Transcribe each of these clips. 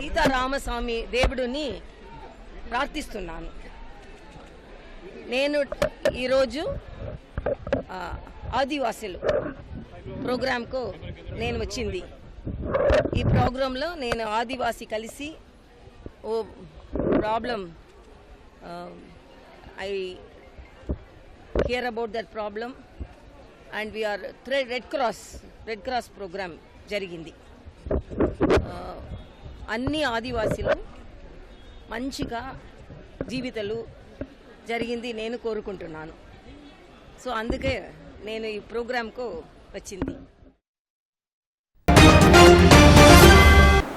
సీతారామస్వామి దేవుడిని ప్రార్థిస్తున్నాను। నేను ఈరోజు ఆదివాసీలు ప్రోగ్రాంకు నేను వచ్చింది। ఈ ప్రోగ్రాంలో నేను ఆదివాసీ కలిసి ఓ problem I care about that problem and we are Red Cross program జరిగింది। అన్ని ఆదివాసీలు మంచిగా జీవితాలు జరిగింది నేను కోరుకుంటున్నాను। సో అందుకే నేను ఈ ప్రోగ్రాంకు వచ్చింది।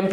MP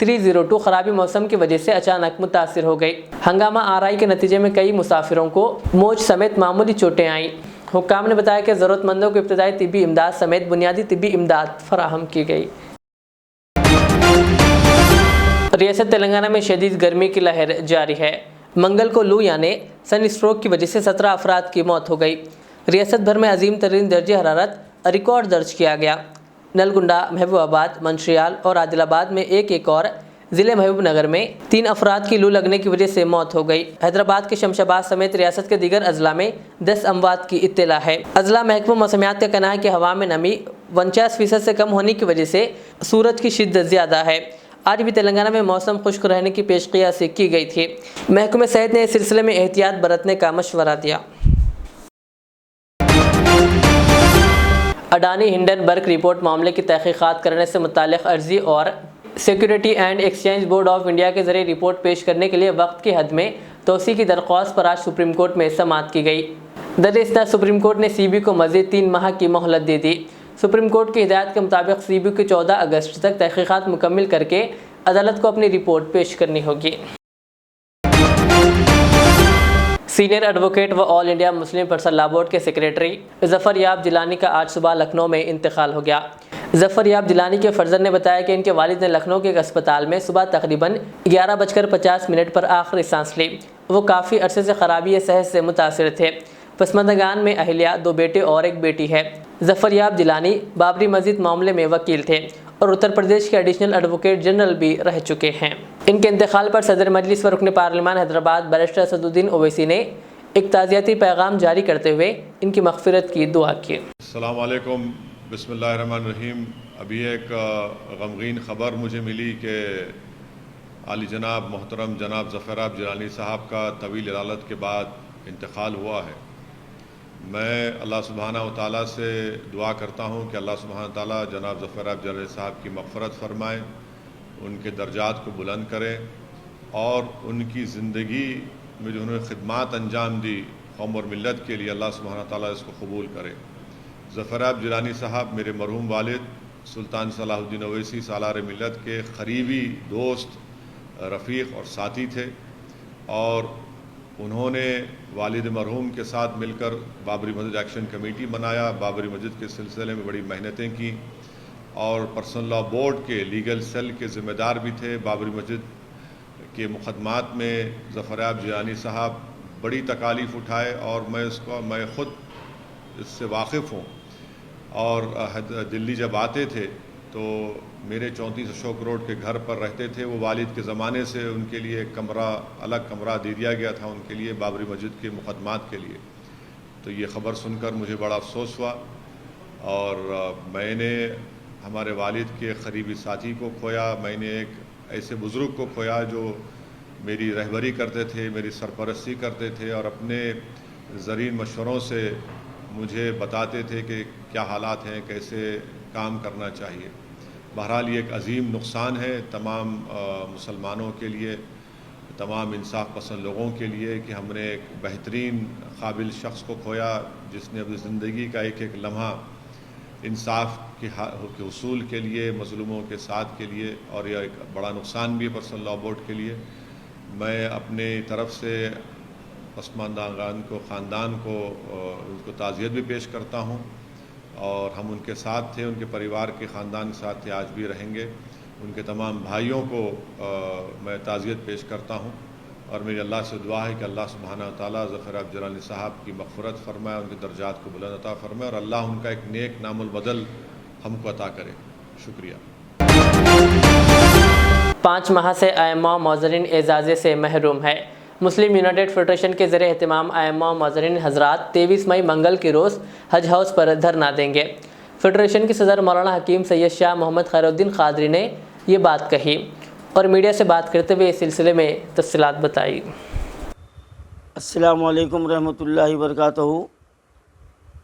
302 خرابی موسم کی وجہ سے اچانک متاثر ہو گئی۔ ہنگامہ آرائی کے نتیجے میں کئی مسافروں کو موچ سمیت معمولی چوٹیں آئیں۔ حکام نے بتایا کہ ضرورت مندوں کو ابتدائی طبی امداد سمیت بنیادی طبی امداد فراہم کی گئی۔ ریاست تلنگانہ میں شدید گرمی کی لہر جاری ہے۔ منگل کو لو یعنی سن اسٹروک کی وجہ سے 17 افراد کی موت ہو گئی۔ ریاست بھر میں عظیم ترین درجہ حرارت ریکارڈ درج کیا گیا۔ نلگنڈا، محبوب آباد، منشیال اور عادل آباد میں ایک اور ضلع محبوب نگر میں 3 افراد کی لو لگنے کی وجہ سے موت ہو گئی۔ حیدرآباد کے شمشاباد سمیت ریاست کے دیگر اضلاع میں 10 اموات کی اطلاع ہے۔ اضلاع محکمہ موسمیات کا کہنا ہے کہ ہوا میں نمی 49% سے کم ہونے کی وجہ سے سورج کی شدت زیادہ ہے۔ آج بھی تلنگانہ میں موسم خشک رہنے کی پیش قیاسی کی گئی تھی۔ محکمہ صحت نے اس سلسلے میں احتیاط برتنے کا مشورہ دیا۔ اڈانی ہنڈنبرگ رپورٹ معاملے کی تحقیقات کرنے سے متعلق عرضی اور security and exchange board of India کے ذریعے رپورٹ پیش کرنے کے لیے وقت کی حد میں توسیع کی درخواست پر آج سپریم کورٹ میں سماعت کی گئی۔ در اثنا سپریم کورٹ نے سی بی کو مزید 3 ماہ کی مہلت دے دی۔ سپریم کورٹ کی ہدایت کے مطابق سی بی کو 14 اگست تک تحقیقات مکمل کر کے عدالت کو اپنی رپورٹ پیش کرنی ہوگی۔ سینئر ایڈوکیٹ و آل انڈیا مسلم پرسنل لا بورڈ کے سیکریٹری ظفر یاب جیلانی کا آج صبح لکھنؤ میں انتقال ہو گیا۔ ظفر یاب جیلانی کے فرزند نے بتایا کہ ان کے والد نے لکھنؤ کے ایک اسپتال میں صبح تقریباً 11:50 پر آخری سانس لی۔ وہ کافی عرصے سے خرابی صحت سے متاثر تھے۔ پسماندگان میں اہلیہ، 2 بیٹے اور 1 بیٹی ہے۔ ظفر یاب جیلانی بابری مسجد معاملے میں وکیل تھے اور اتر پردیش کے ایڈیشنل ایڈوکیٹ جنرل بھی رہ چکے ہیں۔ ان کے انتقال پر صدر مجلس و رکن پارلیمان حیدرآباد بیرسٹر اسدالدین اویسی نے ایک تعزیتی پیغام جاری کرتے ہوئے ان کی مغفرت کی دعا کی۔ السلام علیکم، بسم اللہ الرحمن الرحیم۔ ابھی ایک غمگین خبر مجھے ملی کہ عالی جناب محترم جناب ظفر یاب جیلانی صاحب کا طویل علالت کے بعد انتقال ہوا ہے۔ میں اللہ سبحانہ و تعالیٰ سے دعا کرتا ہوں کہ اللہ سبحانہ و تعالیٰ جناب ظفر یاب جیلانی صاحب کی مغفرت فرمائے، ان کے درجات کو بلند کرے اور ان کی زندگی میں جو انہوں نے خدمات انجام دی قوم اور ملت کے لیے، اللہ سبحانہ و تعالیٰ اس کو قبول کرے۔ ظفر یاب جیلانی صاحب میرے مرحوم والد سلطان صلاح الدین اویسی سالار ملت کے قریبی دوست، رفیق اور ساتھی تھے، اور انہوں نے والد مرحوم کے ساتھ مل کر بابری مسجد ایکشن کمیٹی بنایا، بابری مسجد کے سلسلے میں بڑی محنتیں کی، اور پرسنل لا بورڈ کے لیگل سیل کے ذمہ دار بھی تھے۔ بابری مسجد کے مقدمات میں ظفر یاب جیلانی صاحب بڑی تکالیف اٹھائے، اور میں خود اس سے واقف ہوں۔ اور دلی جب آتے تھے تو میرے 34 اشوک روڈ کے گھر پر رہتے تھے۔ وہ والد کے زمانے سے ان کے لیے ایک الگ کمرہ دے دیا گیا تھا ان کے لیے بابری مسجد کے مقدمات کے لیے۔ تو یہ خبر سن کر مجھے بڑا افسوس ہوا، اور میں نے ہمارے والد کے قریبی ساتھی کو کھویا، میں نے ایک ایسے بزرگ کو کھویا جو میری رہبری کرتے تھے، میری سرپرستی کرتے تھے، اور اپنے زرین مشوروں سے مجھے بتاتے تھے کہ کیا حالات ہیں، کیسے کام کرنا چاہیے۔ بہرحال یہ ایک عظیم نقصان ہے تمام مسلمانوں کے لیے، تمام انصاف پسند لوگوں کے لیے، کہ ہم نے ایک بہترین قابل شخص کو کھویا جس نے اپنی زندگی کا ایک ایک لمحہ انصاف کے حصول کے لیے، مظلوموں کے ساتھ کے لیے، اور یہ ایک بڑا نقصان بھی ہے پرسنل لا بورڈ کے لیے۔ میں اپنے طرف سے پسماندگان کو، خاندان کو، ان کو تعزیت بھی پیش کرتا ہوں، اور ہم ان کے ساتھ تھے، ان کے پریوار کے خاندان کے ساتھ تھے، آج بھی رہیں گے۔ ان کے تمام بھائیوں کو میں تعزیت پیش کرتا ہوں، اور میری اللہ سے دعا ہے کہ اللہ سبحانہ وتعالیٰ ظفر یاب جیلانی صاحب کی مغفرت فرمائے، ان کے درجات کو بلند عطا فرمائے، اور اللہ ان کا ایک نیک نام البدل ہم کو عطا کرے۔ شکریہ۔ 5 ماہ سے ائمہ و معززین اعزازے سے محروم ہے۔ مسلم یونائٹڈ فیڈریشن کے زیر اہتمام ائمہ و معززین حضرات 23 مئی منگل کے روز حج ہاؤس پر دھرنا دیں گے۔ فیڈریشن کے صدر مولانا حکیم سید شاہ محمد خیر الدین قادری نے یہ بات کہی اور میڈیا سے بات کرتے ہوئے اس سلسلے میں تفصیلات بتائی۔ السلام علیکم رحمۃ اللہ وبرکاتہ۔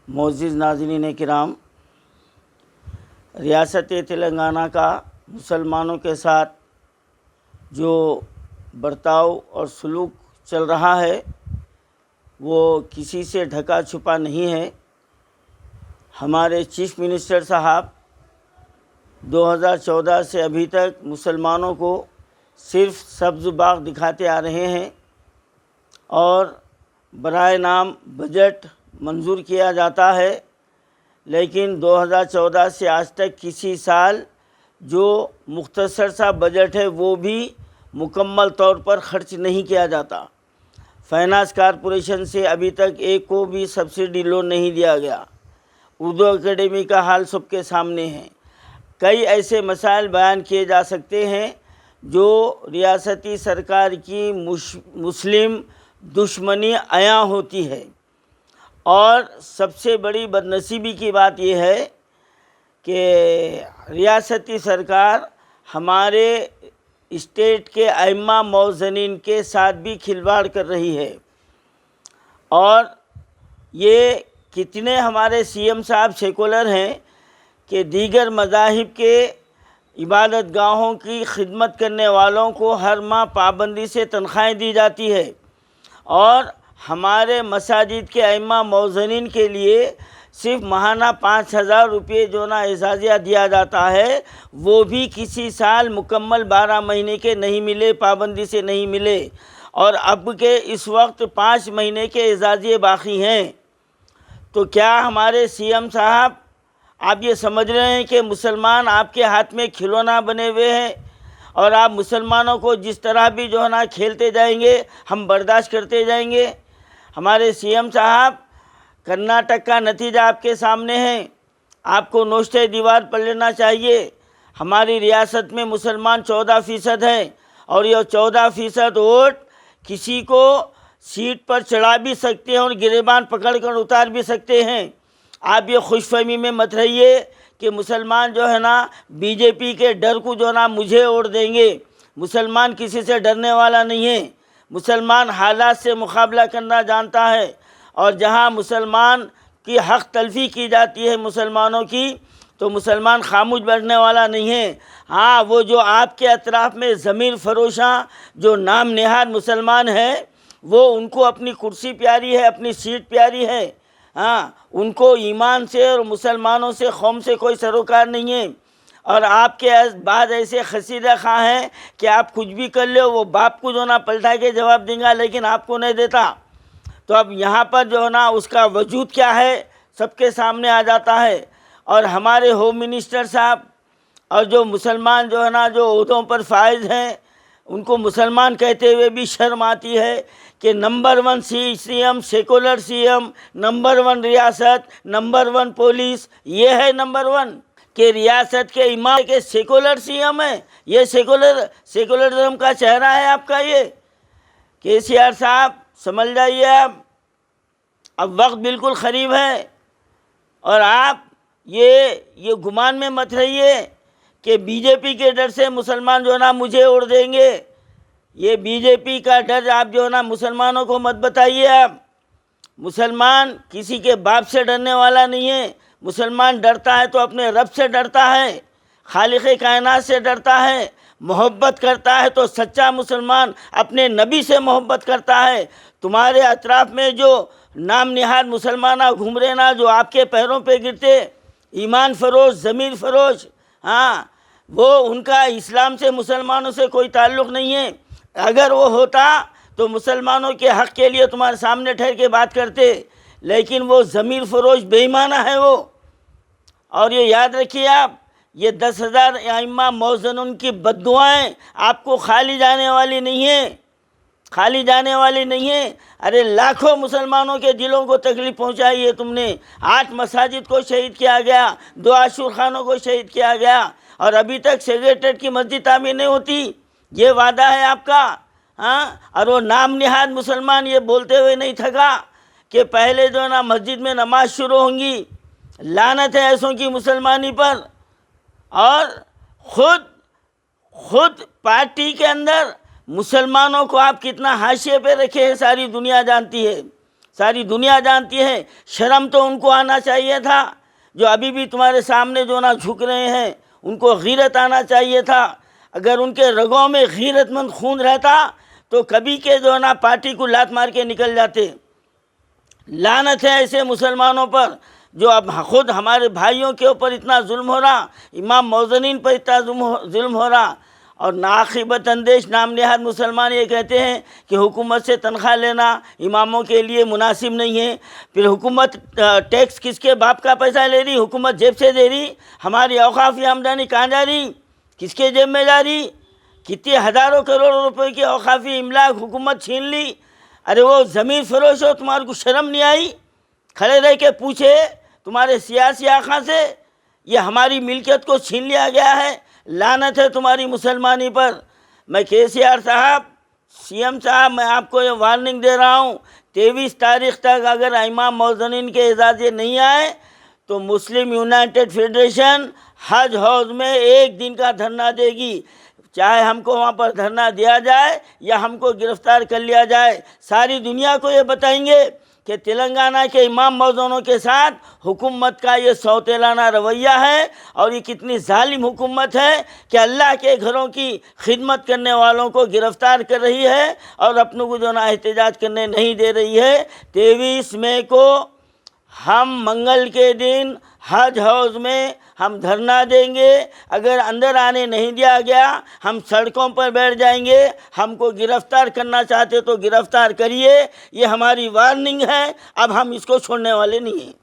معزز ناظرین کرام، ریاست تلنگانہ کا مسلمانوں کے ساتھ جو برتاؤ اور سلوک چل رہا ہے وہ کسی سے ڈھکا چھپا نہیں ہے۔ ہمارے چیف منسٹر صاحب 2014 سے ابھی تک مسلمانوں کو صرف سبز باغ دکھاتے آ رہے ہیں اور برائے نام بجٹ منظور کیا جاتا ہے، لیکن 2014 سے آج تک کسی سال جو مختصر سا بجٹ ہے وہ بھی مکمل طور پر خرچ نہیں کیا جاتا۔ فائنانس کارپوریشن سے ابھی تک ایک کو بھی سبسڈی لون نہیں دیا گیا۔ اردو اکیڈمی کا حال سب کے سامنے ہے۔ کئی ایسے مسائل بیان کیے جا سکتے ہیں جو ریاستی سرکار کی مسلم دشمنی عیاں ہوتی ہے، اور سب سے بڑی بدنصیبی کی بات یہ ہے کہ ریاستی سرکار ہمارے اسٹیٹ کے ائمہ موذنین کے ساتھ بھی کھلواڑ کر رہی ہے، اور یہ کتنے ہمارے سی ایم صاحب سیکولر ہیں کہ دیگر مذاہب کے عبادت گاہوں کی خدمت کرنے والوں کو ہر ماہ پابندی سے تنخواہیں دی جاتی ہے، اور ہمارے مساجد کے ائمہ موذنین کے لیے صرف ماہانہ 5,000 روپے جو نا اعزازیہ دیا جاتا ہے، وہ بھی کسی سال مکمل 12 مہینے کے نہیں ملے، پابندی سے نہیں ملے، اور اب کے اس وقت 5 مہینے کے اعزازیے باقی ہیں۔ تو کیا ہمارے سی ایم صاحب آپ یہ سمجھ رہے ہیں کہ مسلمان آپ کے ہاتھ میں کھلونا بنے ہوئے ہیں، اور آپ مسلمانوں کو جس طرح بھی جو ہے نا کھیلتے جائیں گے، ہم برداشت کرتے جائیں گے؟ ہمارے سی ایم صاحب، کرناٹک کا نتیجہ آپ کے سامنے ہے، آپ کو نوشتہ دیوار پڑھ لینا چاہیے۔ ہماری ریاست میں مسلمان 14% ہیں، اور یہ 14% ووٹ کسی کو سیٹ پر چڑھا بھی سکتے ہیں اور گریبان پکڑ کر اتار بھی سکتے ہیں۔ آپ یہ خوش فہمی میں مت رہیے کہ مسلمان جو ہے نا بی جے پی کے ڈر کو جو ہے نا مجھے اوڑھ دیں گے۔ مسلمان کسی سے ڈرنے والا نہیں ہے، مسلمان حالات سے مقابلہ کرنا جانتا ہے، اور جہاں مسلمان کی حق تلفی کی جاتی ہے مسلمانوں کی، تو مسلمان خاموش بیٹھنے والا نہیں ہے۔ ہاں، وہ جو آپ کے اطراف میں ضمیر فروشاں جو نام نہاد مسلمان ہیں، وہ ان کو اپنی کرسی پیاری ہے، اپنی سیٹ پیاری ہے، ہاں، ان کو ایمان سے اور مسلمانوں سے، قوم سے کوئی سروکار نہیں ہے۔ اور آپ کے بعد ایسے خسیدہ خواہ ہیں کہ آپ کچھ بھی کر لو، وہ باپ کو جو نا پلٹا کے جواب دیں گا، لیکن آپ کو نہیں دیتا۔ تو اب یہاں پر جو ہے نا اس کا وجود کیا ہے سب کے سامنے آ جاتا ہے۔ اور ہمارے ہوم منسٹر صاحب اور جو مسلمان جو ہے نا جو عہدوں پر فائز ہیں، ان کو مسلمان کہتے ہوئے بھی شرم آتی ہے کہ number 1 C M, secular C M, number 1 ریاست، نمبر 1 پولیس، یہ ہے نمبر 1 کہ ریاست کے امام کے سیکولر سی ایم ہے۔ یہ سیکولرزم کا چہرہ ہے آپ کا۔ یہ کے سی آر صاحب سمجھ جائیے، اب وقت بالکل قریب ہے، اور آپ یہ گمان میں مت رہیے کہ بی جے پی کے ڈر سے مسلمان جو ہے نا مجھے اوڑھ دیں گے۔ یہ بی جے پی کا ڈر آپ جو ہے نا مسلمانوں کو مت بتائیے۔ آپ مسلمان کسی کے باپ سے ڈرنے والا نہیں ہے۔ مسلمان ڈرتا ہے تو اپنے رب سے ڈرتا ہے، خالق کائنات سے ڈرتا ہے، محبت کرتا ہے تو سچا مسلمان اپنے نبی سے محبت کرتا ہے۔ تمہارے اطراف میں جو نام نہاد مسلمانہ گھوم رہے نا، جو آپ کے پیروں پہ گرتے، ایمان فروش، ضمیر فروش، ہاں، وہ ان کا اسلام سے، مسلمانوں سے کوئی تعلق نہیں ہے۔ اگر وہ ہوتا تو مسلمانوں کے حق کے لیے تمہارے سامنے ٹھہر کے بات کرتے، لیکن وہ ضمیر فروش بے ایمانہ ہے وہ۔ اور یہ یاد رکھیے آپ، یہ 10,000 ائمہ موذنون کی بد دعائیں آپ کو خالی جانے والی نہیں ہیں، خالی جانے والی نہیں ہیں۔ ارے لاکھوں مسلمانوں کے دلوں کو تکلیف پہنچائی ہے تم نے۔ 8 مساجد کو شہید کیا گیا، 2 عاشور خانوں کو شہید کیا گیا، اور ابھی تک سیکریٹریٹ کی مسجد تعمیر نہیں ہوتی۔ یہ وعدہ ہے آپ کا، ہاں؟ اور وہ نام نہاد مسلمان یہ بولتے ہوئے نہیں تھکا کہ پہلے جو ہے نا مسجد میں نماز شروع ہوں گی۔ لعنت ہے ایسوں کی مسلمانی پر۔ اور خود پارٹی کے اندر مسلمانوں کو آپ کتنا حاشیے پہ رکھے ہیں، ساری دنیا جانتی ہے، ساری دنیا جانتی ہے۔ شرم تو ان کو آنا چاہیے تھا، جو ابھی بھی تمہارے سامنے جو نا جھک رہے ہیں، ان کو غیرت آنا چاہیے تھا۔ اگر ان کے رگوں میں غیرت مند خون رہتا تو کبھی کے جو نا پارٹی کو لات مار کے نکل جاتے۔ لعنت ہے ایسے مسلمانوں پر جو اب خود ہمارے بھائیوں کے اوپر اتنا ظلم ہو رہا، امام موزنین پر اتنا ظلم ہو رہا، اور ناقیبت اندیش نام نہاد مسلمان یہ کہتے ہیں کہ حکومت سے تنخواہ لینا اماموں کے لیے مناسب نہیں ہے۔ پھر حکومت ٹیکس کس کے باپ کا پیسہ لے رہی؟ حکومت جیب سے دے رہی، ہماری اوقافی آمدنی کہاں جا رہی؟ کس کے جیب میں جا رہی؟ کتنے ہزاروں کروڑوں روپے کی اوقافی املاک حکومت چھین لی۔ ارے وہ ضمیر فروش ہو، تمہارے کو شرم نہیں آئی؟ کھڑے رہ کے پوچھے تمہارے سیاسی آقا سے، یہ ہماری ملکیت کو چھین لیا گیا ہے، لعنت ہے تمہاری مسلمانی پر۔ میں KCR صاحب، CM صاحب، میں آپ کو یہ وارننگ دے رہا ہوں، 23 تاریخ تک اگر امام موزنین کے اجازے نہیں آئے تو مسلم یونائٹڈ فیڈریشن حج ہاؤس میں 1 دن کا دھرنا دے گی، چاہے ہم کو وہاں پر دھرنا دیا جائے یا ہم کو گرفتار کر لیا جائے۔ ساری دنیا کو یہ بتائیں گے کہ تلنگانہ کے امام موزونوں کے ساتھ حکومت کا یہ سوتیلانہ رویہ ہے، اور یہ کتنی ظالم حکومت ہے کہ اللہ کے گھروں کی خدمت کرنے والوں کو گرفتار کر رہی ہے اور اپنوں کو جو نا احتجاج کرنے نہیں دے رہی ہے۔ 23 مئی کو ہم منگل کے دن حج ہاؤس میں ہم دھرنا دیں گے، اگر اندر آنے نہیں دیا گیا ہم سڑکوں پر بیٹھ جائیں گے۔ ہم کو گرفتار کرنا چاہتے تو گرفتار کریے، یہ ہماری وارننگ ہے، اب ہم اس کو چھوڑنے والے نہیں ہیں۔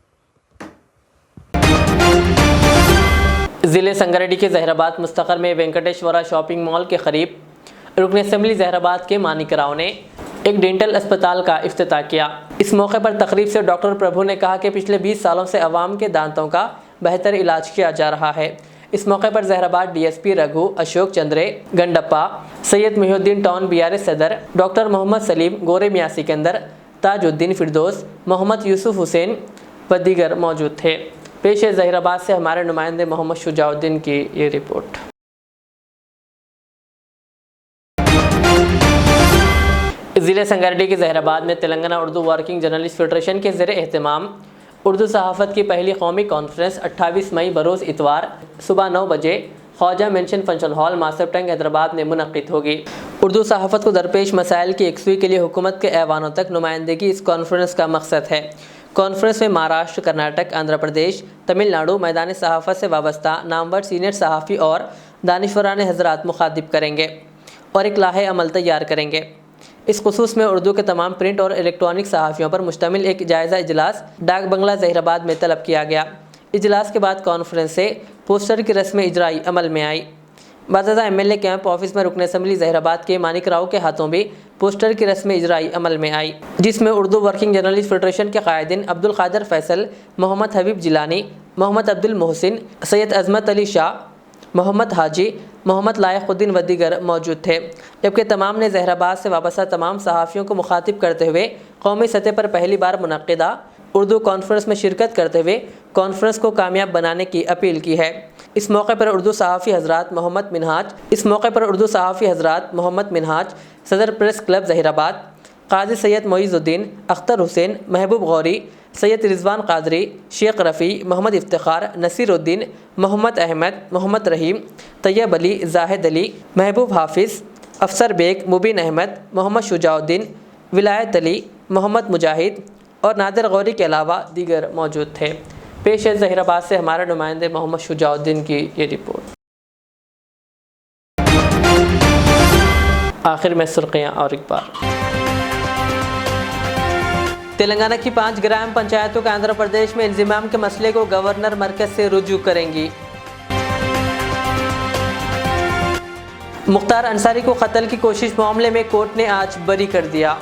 ضلع سنگریڈی کے زہر آباد مستقر میں وینکٹیشورا شاپنگ مال کے قریب رکن اسمبلی زہر آباد کے مانک راؤ نے ایک ڈینٹل اسپتال کا افتتاح کیا۔ اس موقع پر تقریب سے ڈاکٹر پربھو نے کہا کہ پچھلے 20 سالوں سے عوام کے دانتوں کا بہتر علاج کیا جا رہا ہے۔ اس موقع پر زہر آباد DSP رگھو اشوک چندرے گنڈپا، سید محی الدین ٹاؤن BRS صدر ڈاکٹر محمد سلیم، گورے میاں سکندر، تاج الدین فردوس، محمد یوسف حسین و دیگر موجود تھے۔ پیش ہے زہر آباد سے ہمارے نمائندے محمد شجاع الدین کی یہ رپورٹ۔ ضلع سنگریڈی کے زہر آباد میں Telangana Urdu working journalist federation کے زیر اہتمام اردو صحافت کی پہلی قومی کانفرنس 28 مئی بروز اتوار صبح 9 بجے Khwaja mansion function hall Masab Tank Hyderabad میں منعقد ہوگی۔ اردو صحافت کو درپیش مسائل کی یکسوئی کے لیے حکومت کے ایوانوں تک نمائندگی اس کانفرنس کا مقصد ہے۔ کانفرنس میں مہاراشٹر، کرناٹک، آندھرا پردیش، تمل ناڈو میدان صحافت سے وابستہ نامور سینئر صحافی اور دانشوران حضرات مخاطب کریں گے اور ایک لائحہ عمل تیار کریں گے۔ اس خصوص میں اردو کے تمام پرنٹ اور الیکٹرانک صحافیوں پر مشتمل ایک جائزہ اجلاس ڈاک بنگلہ زہر آباد میں طلب کیا گیا۔ اجلاس کے بعد کانفرنس سے پوسٹر کی رسم اجرائی عمل میں آئی۔ بعض MLA کیمپ آفس میں رکن اسمبلی زہر آباد کے مانک راؤ کے ہاتھوں بھی پوسٹر کی رسم اجرائی عمل میں آئی، جس میں اردو ورکنگ جرنلسٹ فیڈریشن کے قائدین عبدالقادر فیصل، محمد حبیب جیلانی، محمد عبد المحسن، سید عظمت علی شاہ، محمد حاجی، محمد لائق الدین و دیگر موجود تھے، جبکہ تمام نے زہر آباد سے وابستہ تمام صحافیوں کو مخاطب کرتے ہوئے قومی سطح پر پہلی بار منعقدہ اردو کانفرنس میں شرکت کرتے ہوئے کانفرنس کو کامیاب بنانے کی اپیل کی ہے۔ اس موقع پر اردو صحافی حضرات محمد منہاج، صدر پریس کلب زہر آباد، قاضی سید معیز الدین، اختر حسین، محبوب غوری، سید رضوان قادری، شیخ رفیع، محمد افتخار، نصیر الدین، محمد احمد، محمد رحیم، طیب علی، زاہد علی، محبوب حافظ، افسر بیگ، مبین احمد، محمد شجاع الدین، ولایت علی، محمد مجاہد اور نادر غوری کے علاوہ دیگر موجود تھے۔ پیش ہے زہر آباد سے ہمارے نمائندے محمد شجاع الدین کی یہ رپورٹ۔ آخر میں سرخیاں اور ایک بار۔ تلنگانہ کی 5 گرام پنچایتوں کا آندھرا پردیش میں انضمام کے مسئلے کو گورنر مرکز سے رجوع کریں گی۔ مختار انصاری کو قتل کی کوشش معاملے میں کورٹ نے آج بری کر دیا۔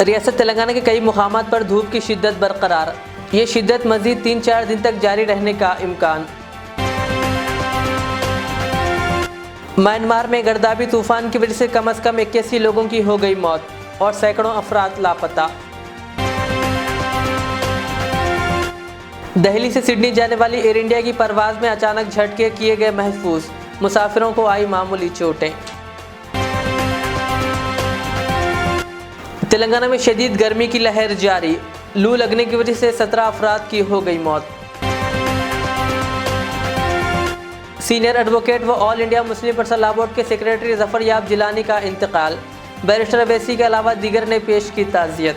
ریاست تلنگانہ کے کئی مقامات پر دھوپ کی شدت برقرار، یہ شدت مزید 3-4 دن تک جاری رہنے کا امکان۔ میانمار میں گردابی طوفان کی وجہ سے کم از کم 81 لوگوں کی ہو گئی موت اور سینکڑوں افراد لاپتہ۔ دہلی سے سڈنی جانے والی ایئر انڈیا کی پرواز میں اچانک جھٹکے کیے گئے محفوظ، مسافروں کو آئی معمولی چوٹیں۔ تلنگانہ میں شدید گرمی کی لہر جاری، لو لگنے کی وجہ سے 17 افراد کی ہو گئی موت۔ سینئر ایڈوکیٹ و آل انڈیا مسلم پرسنل لا بورڈ کے سیکریٹری ظفر یاب جیلانی کا انتقال، بیرسٹر اویسی کے علاوہ دیگر نے پیش کی تعزیت۔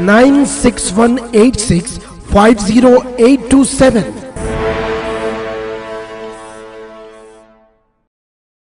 9618650827